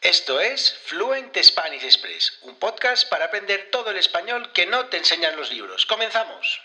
Esto es Fluent Spanish Express, un podcast para aprender todo el español que no te enseñan los libros. ¡Comenzamos!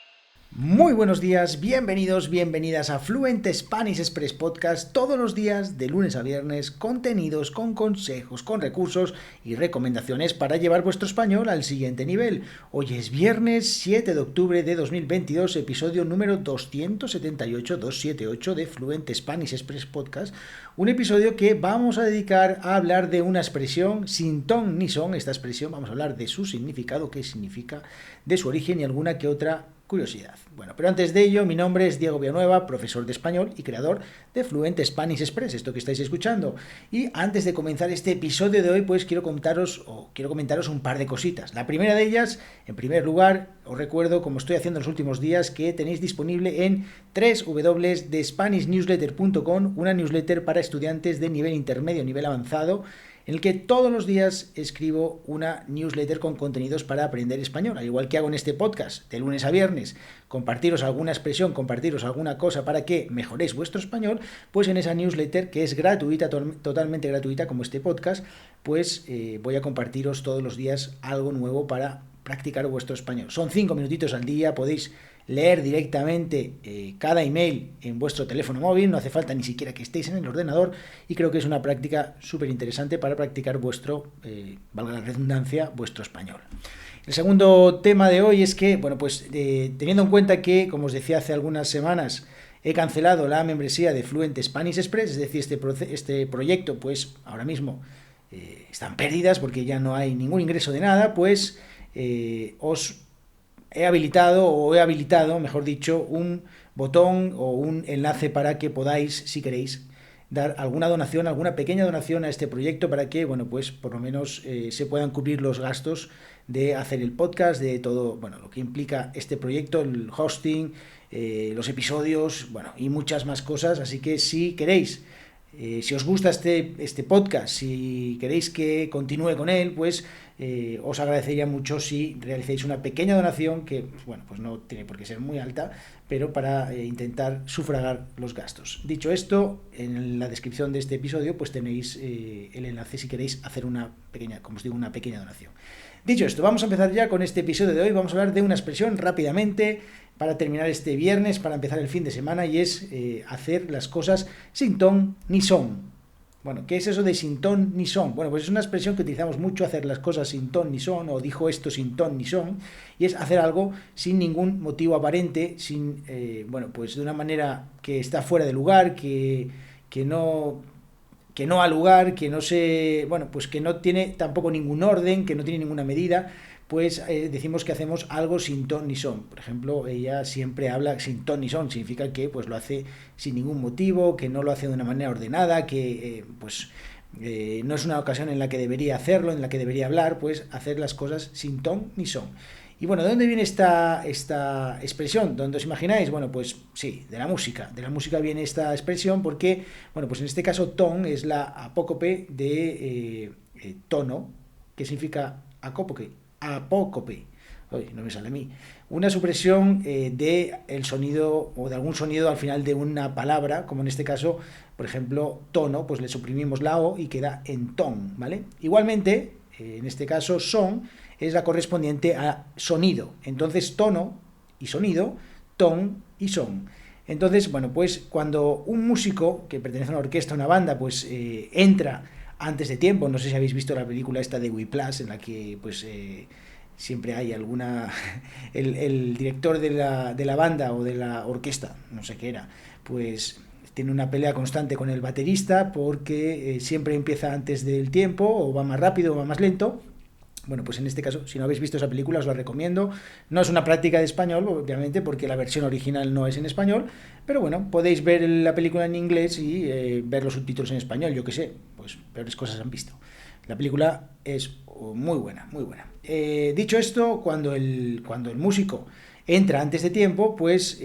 Muy buenos días, bienvenidos, bienvenidas a Fluent Spanish Express Podcast, todos los días de lunes a viernes, contenidos con consejos, con recursos y recomendaciones para llevar vuestro español al siguiente nivel. Hoy es viernes 7 de octubre de 2022, episodio número 278 de Fluent Spanish Express Podcast, un episodio que vamos a dedicar a hablar de una expresión sin ton ni son. Esta expresión vamos a hablar de su significado, qué significa, de su origen y alguna que otra curiosidad. Bueno, pero antes de ello, mi nombre es Diego Villanueva, profesor de español y creador de Fluent Spanish Express, esto que estáis escuchando. Y antes de comenzar este episodio de hoy, pues quiero comentaros un par de cositas. La primera de ellas, en primer lugar, os recuerdo, como estoy haciendo en los últimos días, que tenéis disponible en www.spanishNewsletter.com una newsletter para estudiantes de nivel intermedio, nivel avanzado, en el que todos los días escribo una newsletter con contenidos para aprender español, al igual que hago en este podcast, de lunes a viernes, compartiros alguna expresión, compartiros alguna cosa para que mejoréis vuestro español, pues en esa newsletter, que es gratuita, totalmente gratuita, como este podcast, pues voy a compartiros todos los días algo nuevo para practicar vuestro español. Son 5 minutitos al día, podéis leer directamente cada email en vuestro teléfono móvil, no hace falta ni siquiera que estéis en el ordenador, y creo que es una práctica súper interesante para practicar vuestro, valga la redundancia, vuestro español. El segundo tema de hoy es que, bueno, pues teniendo en cuenta que, como os decía hace algunas semanas, he cancelado la membresía de Fluent Spanish Express, es decir, este proyecto, pues ahora mismo están pérdidas porque ya no hay ningún ingreso de nada, pues os he habilitado, mejor dicho, un botón o un enlace para que podáis, si queréis, dar alguna donación, alguna pequeña donación a este proyecto para que, bueno, pues por lo menos se puedan cubrir los gastos de hacer el podcast, de todo, bueno, lo que implica este proyecto, el hosting, los episodios, bueno, y muchas más cosas. Así que si queréis, si os gusta este podcast, si queréis que continúe con él, pues os agradecería mucho si realicéis una pequeña donación que, bueno, pues no tiene por qué ser muy alta, pero para intentar sufragar los gastos. Dicho esto, en la descripción de este episodio pues tenéis el enlace si queréis hacer una pequeña, como os digo, una pequeña donación. Dicho esto, vamos a empezar ya con este episodio de hoy. Vamos a hablar de una expresión rápidamente para terminar este viernes, para empezar el fin de semana, y es hacer las cosas sin ton ni son. Bueno, ¿qué es eso de sin ton ni son? Bueno, pues es una expresión que utilizamos mucho, hacer las cosas sin ton ni son, o dijo esto sin ton ni son, y es hacer algo sin ningún motivo aparente, sin, bueno, pues de una manera que está fuera de lugar, que no ha lugar, que no se, bueno, pues que no tiene tampoco ningún orden, que no tiene ninguna medida, pues decimos que hacemos algo sin ton ni son. Por ejemplo, ella siempre habla sin ton ni son, significa que pues lo hace sin ningún motivo, que no lo hace de una manera ordenada, que no es una ocasión en la que debería hacerlo, en la que debería hablar, pues hacer las cosas sin ton ni son. Y bueno, ¿de dónde viene esta expresión? ¿Dónde os imagináis? Bueno, pues sí, de la música viene esta expresión porque, bueno, pues en este caso ton es la apócope de tono, que significa apócope. Uy, no me sale a mí. Una supresión de el sonido o de algún sonido al final de una palabra, como en este caso, por ejemplo, tono, pues le suprimimos la O y queda en ton, ¿vale? Igualmente, en este caso, son es la correspondiente a sonido. Entonces, tono y sonido, ton y son. Entonces, bueno, pues cuando un músico que pertenece a una orquesta, a una banda, pues entra antes de tiempo, no sé si habéis visto la película esta de Whiplash, en la que pues siempre hay alguna el director de la banda o de la orquesta, no sé qué era, pues tiene una pelea constante con el baterista porque siempre empieza antes del tiempo, o va más rápido o va más lento. Bueno, pues en este caso, si no habéis visto esa película, os la recomiendo. No es una práctica de español, obviamente, porque la versión original no es en español, pero bueno, podéis ver la película en inglés y ver los subtítulos en español, yo qué sé, pues peores cosas han visto. La película es muy buena, muy buena. Dicho esto, cuando el músico entra antes de tiempo, pues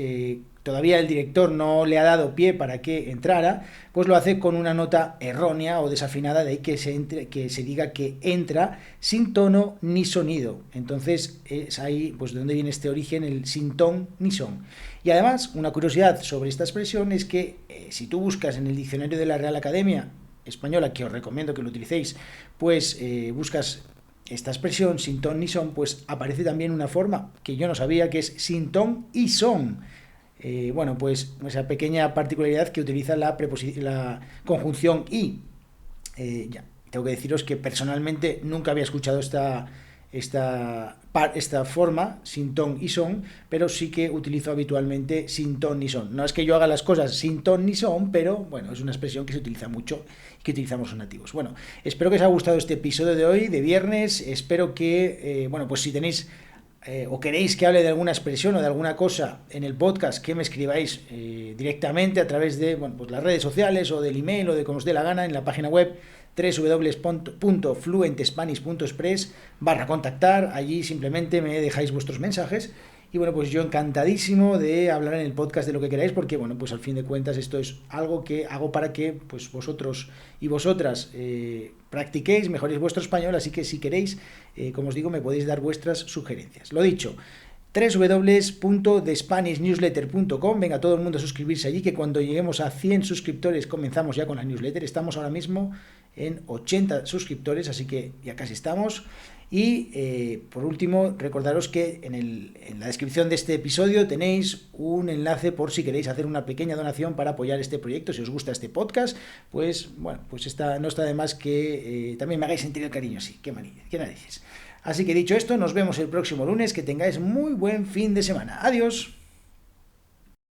todavía el director no le ha dado pie para que entrara, pues lo hace con una nota errónea o desafinada, de ahí que se diga que entra sin tono ni sonido. Entonces es ahí pues de donde viene este origen, el sin ton ni son. Y además, una curiosidad sobre esta expresión es que si tú buscas en el diccionario de la Real Academia española, que os recomiendo que lo utilicéis, pues buscas esta expresión sin ton ni son, pues aparece también una forma que yo no sabía, que es sin ton y son. Bueno, pues esa pequeña particularidad que utiliza la conjunción y. Ya, tengo que deciros que personalmente nunca había escuchado esta forma, sin ton y son, pero sí que utilizo habitualmente sin ton ni son. No es que yo haga las cosas sin ton ni son, pero bueno, es una expresión que se utiliza mucho y que utilizamos los nativos. Bueno, espero que os haya gustado este episodio de hoy, de viernes. Espero que, bueno, pues si tenéis o queréis que hable de alguna expresión o de alguna cosa en el podcast, que me escribáis directamente a través de, bueno, pues las redes sociales o del email o de como os dé la gana en la página web www.fluentespanish.es/contactar. Allí simplemente me dejáis vuestros mensajes y bueno, pues yo encantadísimo de hablar en el podcast de lo que queráis, porque bueno, pues al fin de cuentas esto es algo que hago para que pues vosotros y vosotras practiquéis, mejoréis vuestro español, así que si queréis, como os digo, me podéis dar vuestras sugerencias. Lo dicho, www.thespanishnewsletter.com. Venga, todo el mundo a suscribirse allí, que cuando lleguemos a 100 suscriptores comenzamos ya con la newsletter. Estamos ahora mismo en 80 suscriptores, así que ya casi estamos. Y por último, recordaros que en la descripción de este episodio tenéis un enlace por si queréis hacer una pequeña donación para apoyar este proyecto. Si os gusta este podcast, pues bueno, pues no está de más que también me hagáis sentir el cariño. Sí, qué narices. Así que dicho esto, nos vemos el próximo lunes. Que tengáis muy buen fin de semana. Adiós.